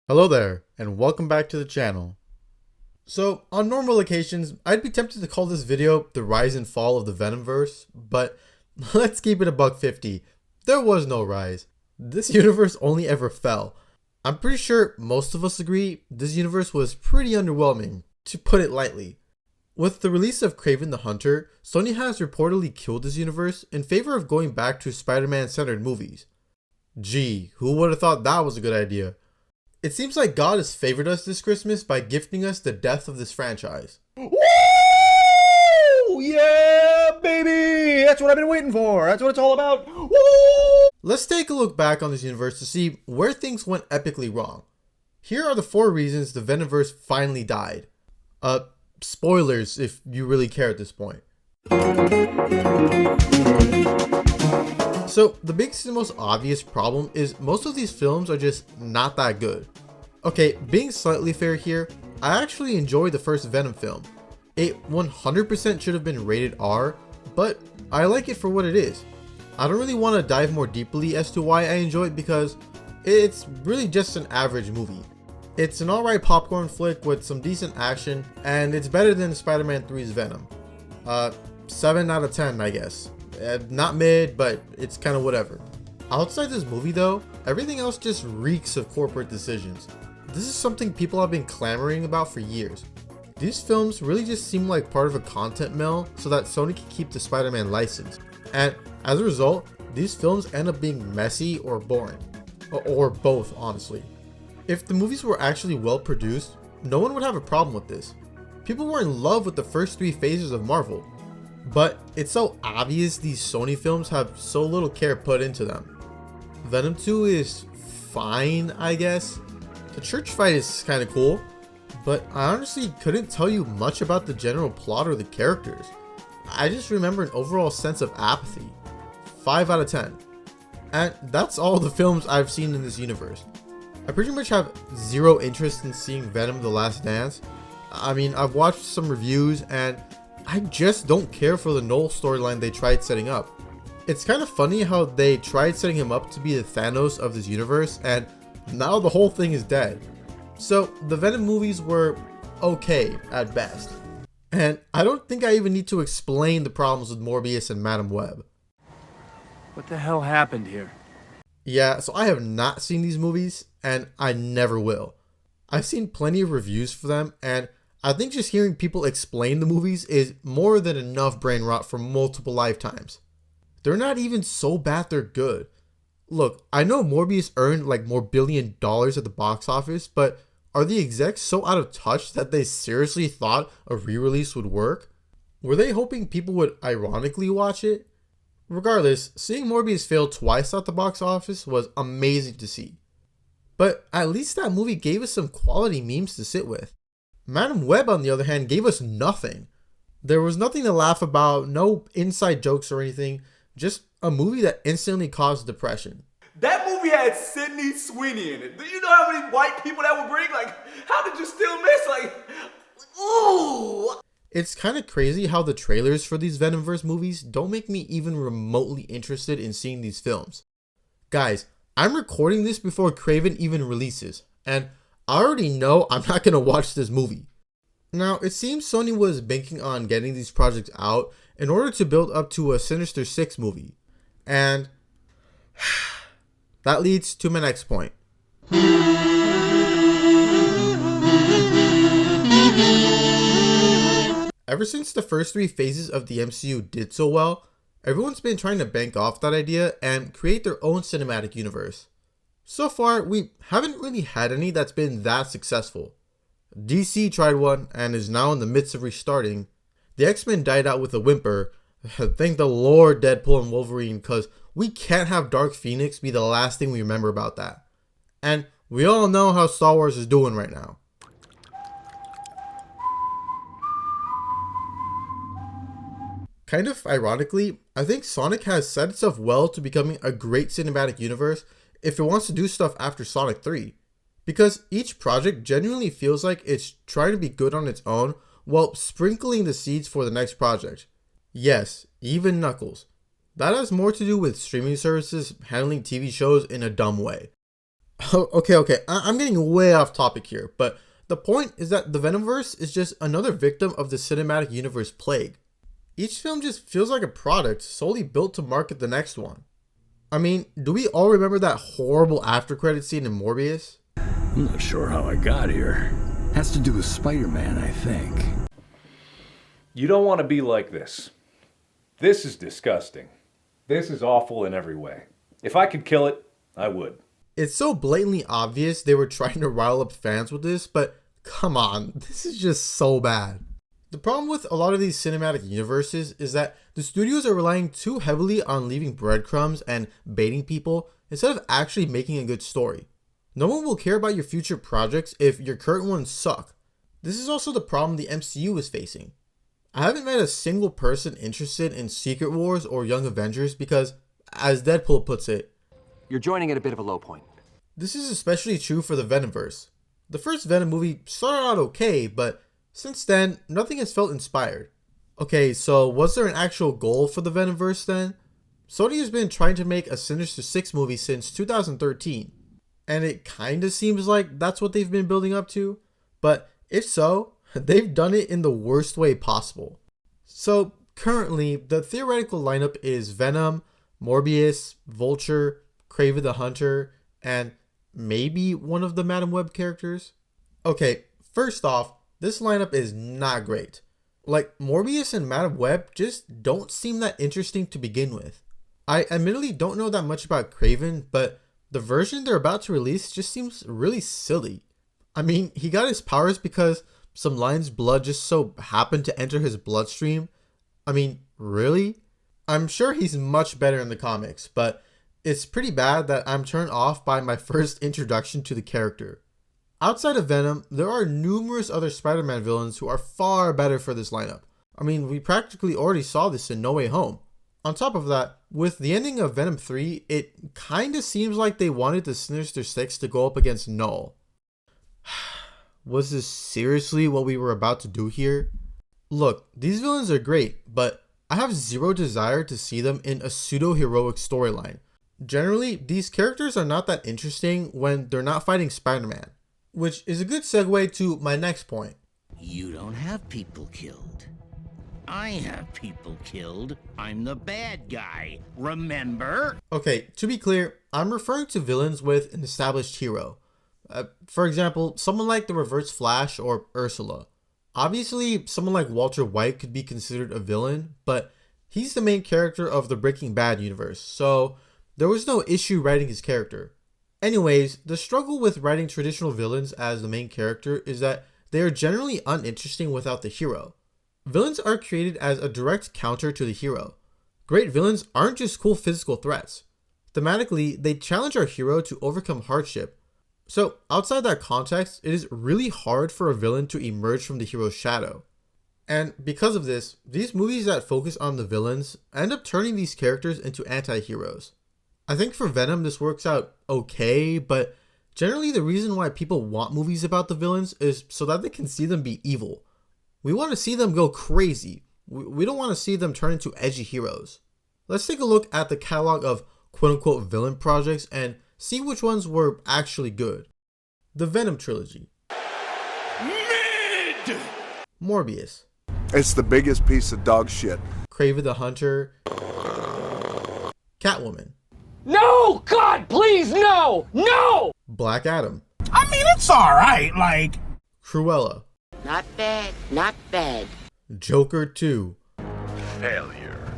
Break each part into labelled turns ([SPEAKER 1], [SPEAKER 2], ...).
[SPEAKER 1] Hello there, and welcome back to the channel. So, on normal occasions, I'd be tempted to call this video the rise and fall of the Venomverse, but let's keep it a buck 50. There was no rise. This universe only ever fell. I'm pretty sure most of us agree this universe was pretty underwhelming, to put it lightly. With the release of Kraven the Hunter, Sony has reportedly killed this universe in favor of going back to Spider-Man centered movies. Gee, who would have thought that was a good idea? It seems like God has favored us this Christmas by gifting us the death of this franchise.
[SPEAKER 2] Woo! Yeah, baby! That's what I've been waiting for. That's what it's all about. Woo!
[SPEAKER 1] Let's take a look back on this universe to see where things went epically wrong. Here are the 4 reasons the Venomverse finally died. Spoilers if you really care at this point. So, the biggest and most obvious problem is most of these films are just not that good. Okay, being slightly fair here, I actually enjoyed the first Venom film. It 100% should have been rated R, but I like it for what it is. I don't really want to dive more deeply as to why I enjoy it because it's really just an average movie. It's an alright popcorn flick with some decent action, and it's better than Spider-Man 3's Venom. 7 out of 10, I guess. Not mid, but it's kind of whatever. Outside this movie though, everything else just reeks of corporate decisions. This is something people have been clamoring about for years. These films really just seem like part of a content mill so that Sony can keep the Spider-Man license. And as a result, these films end up being messy or boring. Or both, honestly. If the movies were actually well produced, no one would have a problem with this. People were in love with the first 3 phases of Marvel. But it's so obvious these Sony films have so little care put into them. Venom 2 is fine, I guess. The church fight is kind of cool, but I honestly couldn't tell you much about the general plot or the characters. I just remember an overall sense of apathy. 5 out of 10. And that's all the films I've seen in this universe. I pretty much have zero interest in seeing Venom: The Last Dance. I mean, I've watched some reviews and I just don't care for the Noel storyline they tried setting up. It's kind of funny how they tried setting him up to be the Thanos of this universe, and now the whole thing is dead. So the Venom movies were okay at best. And I don't think I even need to explain the problems with Morbius and Madam Web.
[SPEAKER 3] What the hell happened here?
[SPEAKER 1] Yeah, so I have not seen these movies, and I never will. I've seen plenty of reviews for them, and I think just hearing people explain the movies is more than enough brain rot for multiple lifetimes. They're not even so bad they're good. Look, I know Morbius earned like more $1 billion at the box office, but are the execs so out of touch that they seriously thought a re-release would work? Were they hoping people would ironically watch it? Regardless, seeing Morbius fail twice at the box office was amazing to see. But at least that movie gave us some quality memes to sit with. Madam Web, on the other hand, gave us nothing. There was nothing to laugh about, no inside jokes or anything, just a movie that instantly caused depression.
[SPEAKER 2] That movie had Sydney Sweeney in it. Do you know how many white people that would bring? Like, how did you still miss? Like, ooh!
[SPEAKER 1] It's kind of crazy how the trailers for these Venomverse movies don't make me even remotely interested in seeing these films. Guys, I'm recording this before Kraven even releases, and I already know I'm not going to watch this movie. Now, it seems Sony was banking on getting these projects out in order to build up to a Sinister Six movie. And that leads to my next point. Ever since the first 3 phases of the MCU did so well, everyone's been trying to bank off that idea and create their own cinematic universe. So far, we haven't really had any that's been that successful. DC tried one and is now in the midst of restarting. The X-Men died out with a whimper. Thank the Lord Deadpool and Wolverine, because we can't have Dark Phoenix be the last thing we remember about that. And we all know how Star Wars is doing right now. Kind of ironically, I think Sonic has set itself well to becoming a great cinematic universe if it wants to do stuff after Sonic 3. Because each project genuinely feels like it's trying to be good on its own while sprinkling the seeds for the next project. Yes, even Knuckles. That has more to do with streaming services handling TV shows in a dumb way. Okay. I'm getting way off topic here, but the point is that the Venomverse is just another victim of the cinematic universe plague. Each film just feels like a product solely built to market the next one. I mean, do we all remember that horrible after credit scene in Morbius?
[SPEAKER 4] I'm not sure how I got here. Has to do with Spider-Man, I think.
[SPEAKER 5] You don't want to be like this. This is disgusting. This is awful in every way. If I could kill it, I would.
[SPEAKER 1] It's so blatantly obvious they were trying to rile up fans with this, but come on, this is just so bad. The problem with a lot of these cinematic universes is that the studios are relying too heavily on leaving breadcrumbs and baiting people instead of actually making a good story. No one will care about your future projects if your current ones suck. This is also the problem the MCU is facing. I haven't met a single person interested in Secret Wars or Young Avengers because, as Deadpool puts it,
[SPEAKER 6] you're joining at a bit of a low point.
[SPEAKER 1] This is especially true for the Venomverse. The first Venom movie started out okay, but since then, nothing has felt inspired. Okay, so was there an actual goal for the Venomverse then? Sony has been trying to make a Sinister Six movie since 2013, and it kinda seems like that's what they've been building up to, but if so, they've done it in the worst way possible. So currently, the theoretical lineup is Venom, Morbius, Vulture, Kraven the Hunter, and maybe one of the Madam Web characters. Okay, first off, this lineup is not great. Like, Morbius and Madam Web just don't seem that interesting to begin with. I admittedly don't know that much about Kraven, but the version they're about to release just seems really silly. I mean, he got his powers because some lion's blood just so happened to enter his bloodstream. I mean, really? I'm sure he's much better in the comics, but it's pretty bad that I'm turned off by my first introduction to the character. Outside of Venom, there are numerous other Spider-Man villains who are far better for this lineup. I mean, we practically already saw this in No Way Home. On top of that, with the ending of Venom 3, it kinda seems like they wanted the Sinister Six to go up against Null. Was this seriously what we were about to do here? Look, these villains are great, but I have zero desire to see them in a pseudo-heroic storyline. Generally, these characters are not that interesting when they're not fighting Spider-Man. Which is a good segue to my next point.
[SPEAKER 7] You don't have people killed. I have people killed. I'm the bad guy. Remember?
[SPEAKER 1] Okay, to be clear, I'm referring to villains with an established hero. For example, someone like the Reverse Flash or Ursula. Obviously, someone like Walter White could be considered a villain, but he's the main character of the Breaking Bad universe, so there was no issue writing his character. Anyways, the struggle with writing traditional villains as the main character is that they are generally uninteresting without the hero. Villains are created as a direct counter to the hero. Great villains aren't just cool physical threats. Thematically, they challenge our hero to overcome hardship. So, outside that context, it is really hard for a villain to emerge from the hero's shadow. And because of this, these movies that focus on the villains end up turning these characters into anti-heroes. I think for Venom this works out okay, but generally the reason why people want movies about the villains is so that they can see them be evil. We want to see them go crazy. We don't want to see them turn into edgy heroes. Let's take a look at the catalog of quote-unquote villain projects and see which ones were actually good. The Venom trilogy.
[SPEAKER 2] Mid!
[SPEAKER 1] Morbius.
[SPEAKER 8] It's the biggest piece of dog shit.
[SPEAKER 1] Kraven the Hunter. Catwoman.
[SPEAKER 9] No! God, please, no! No!
[SPEAKER 1] Black Adam.
[SPEAKER 9] I mean, it's alright, like...
[SPEAKER 1] Cruella.
[SPEAKER 7] Not bad, not bad.
[SPEAKER 1] Joker 2.
[SPEAKER 4] Failure.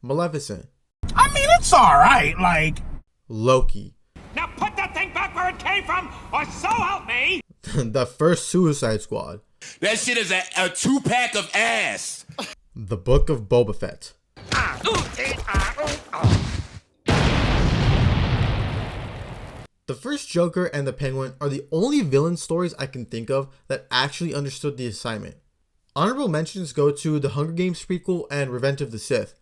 [SPEAKER 1] Maleficent.
[SPEAKER 9] I mean, it's alright, like...
[SPEAKER 1] Loki.
[SPEAKER 9] Now put that thing back where it came from, or so help me!
[SPEAKER 1] The first Suicide Squad.
[SPEAKER 10] That shit is a 2-pack of ass.
[SPEAKER 1] The Book of Boba Fett. The first Joker and the Penguin are the only villain stories I can think of that actually understood the assignment. Honorable mentions go to the Hunger Games prequel and Revenge of the Sith.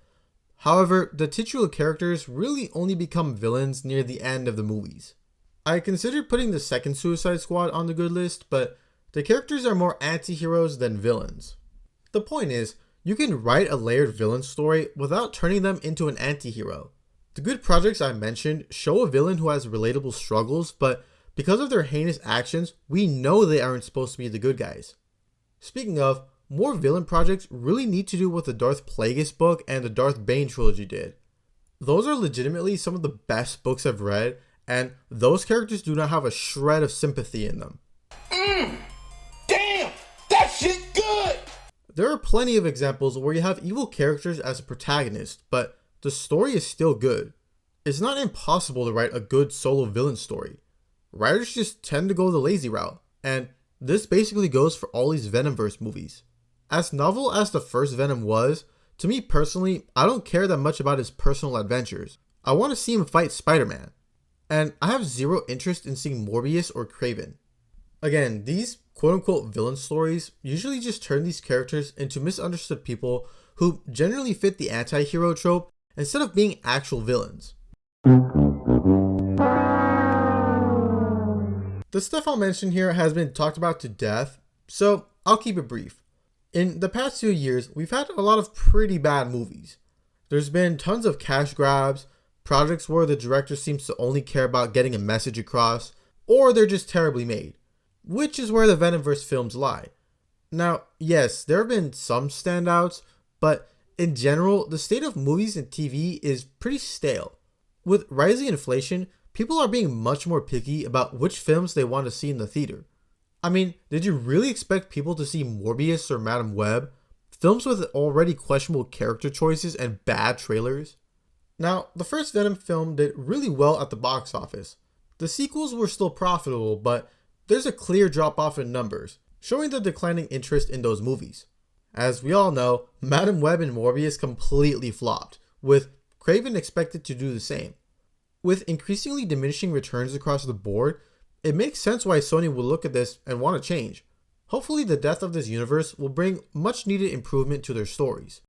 [SPEAKER 1] However, the titular characters really only become villains near the end of the movies. I considered putting the second Suicide Squad on the good list, but the characters are more anti-heroes than villains. The point is, you can write a layered villain story without turning them into an anti-hero. The good projects I mentioned show a villain who has relatable struggles, but because of their heinous actions, we know they aren't supposed to be the good guys. Speaking of, more villain projects really need to do what the Darth Plagueis book and the Darth Bane trilogy did. Those are legitimately some of the best books I've read, and those characters do not have a shred of sympathy in them.
[SPEAKER 10] Damn! That shit good!
[SPEAKER 1] There are plenty of examples where you have evil characters as a protagonist, but the story is still good. It's not impossible to write a good solo villain story. Writers just tend to go the lazy route, and this basically goes for all these Venomverse movies. As novel as the first Venom was, to me personally, I don't care that much about his personal adventures. I want to see him fight Spider-Man. And I have zero interest in seeing Morbius or Kraven. Again, these quote-unquote villain stories usually just turn these characters into misunderstood people who generally fit the anti-hero trope instead of being actual villains. The stuff I'll mention here has been talked about to death, so I'll keep it brief. In the past few years, we've had a lot of pretty bad movies. There's been tons of cash grabs, projects where the director seems to only care about getting a message across, or they're just terribly made, which is where the Venomverse films lie. Now, yes, there have been some standouts, but in general, the state of movies and TV is pretty stale. With rising inflation, people are being much more picky about which films they want to see in the theater. I mean, did you really expect people to see Morbius or Madam Web, films with already questionable character choices and bad trailers? Now, the first Venom film did really well at the box office. The sequels were still profitable, but there's a clear drop-off in numbers, showing the declining interest in those movies. As we all know, Madam Web and Morbius completely flopped, with Kraven expected to do the same. With increasingly diminishing returns across the board, it makes sense why Sony would look at this and want to change. Hopefully the death of this universe will bring much needed improvement to their stories.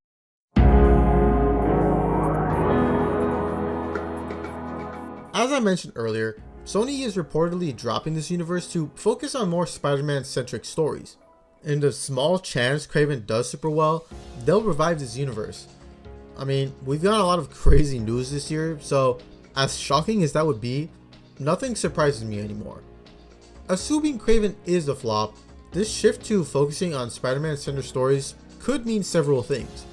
[SPEAKER 1] As I mentioned earlier, Sony is reportedly dropping this universe to focus on more Spider-Man centric stories. In the small chance Kraven does super well, they'll revive this universe. I mean, we've got a lot of crazy news this year, so as shocking as that would be, nothing surprises me anymore. Assuming Kraven is a flop, this shift to focusing on Spider-Man centered stories could mean several things.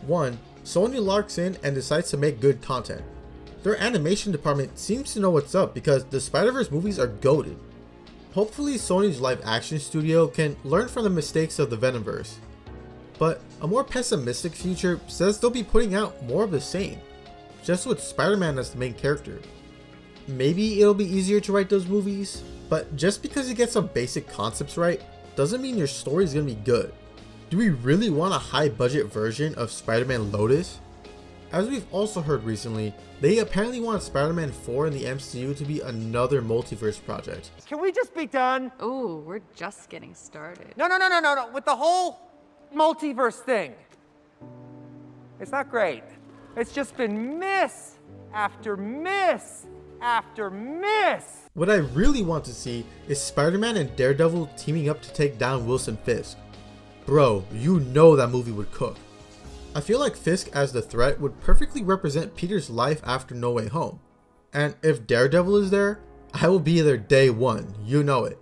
[SPEAKER 1] 1. Sony locks in and decides to make good content. Their animation department seems to know what's up because the Spider-Verse movies are goated. Hopefully Sony's live action studio can learn from the mistakes of the Venomverse. But a more pessimistic future says they'll be putting out more of the same, just with Spider-Man as the main character. Maybe it'll be easier to write those movies, but just because you get some basic concepts right doesn't mean your story is going to be good. Do we really want a high budget version of Spider-Man Lotus? As we've also heard recently, they apparently want Spider-Man 4 in the MCU to be another multiverse project.
[SPEAKER 9] Can we just be done?
[SPEAKER 11] Ooh, we're just getting started.
[SPEAKER 9] No, with the whole multiverse thing. It's not great. It's just been miss after miss after miss.
[SPEAKER 1] What I really want to see is Spider-Man and Daredevil teaming up to take down Wilson Fisk. Bro, you know that movie would cook. I feel like Fisk as the threat would perfectly represent Peter's life after No Way Home. And if Daredevil is there, I will be there day one, you know it.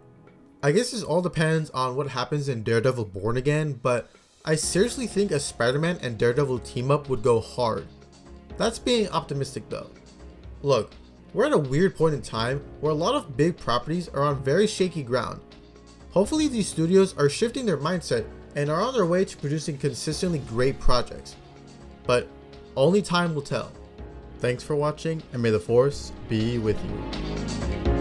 [SPEAKER 1] I guess this all depends on what happens in Daredevil Born Again, but I seriously think a Spider-Man and Daredevil team up would go hard. That's being optimistic though. Look, we're at a weird point in time where a lot of big properties are on very shaky ground. Hopefully these studios are shifting their mindset and are on their way to producing consistently great projects. But only time will tell. Thanks for watching, and may the Force be with you.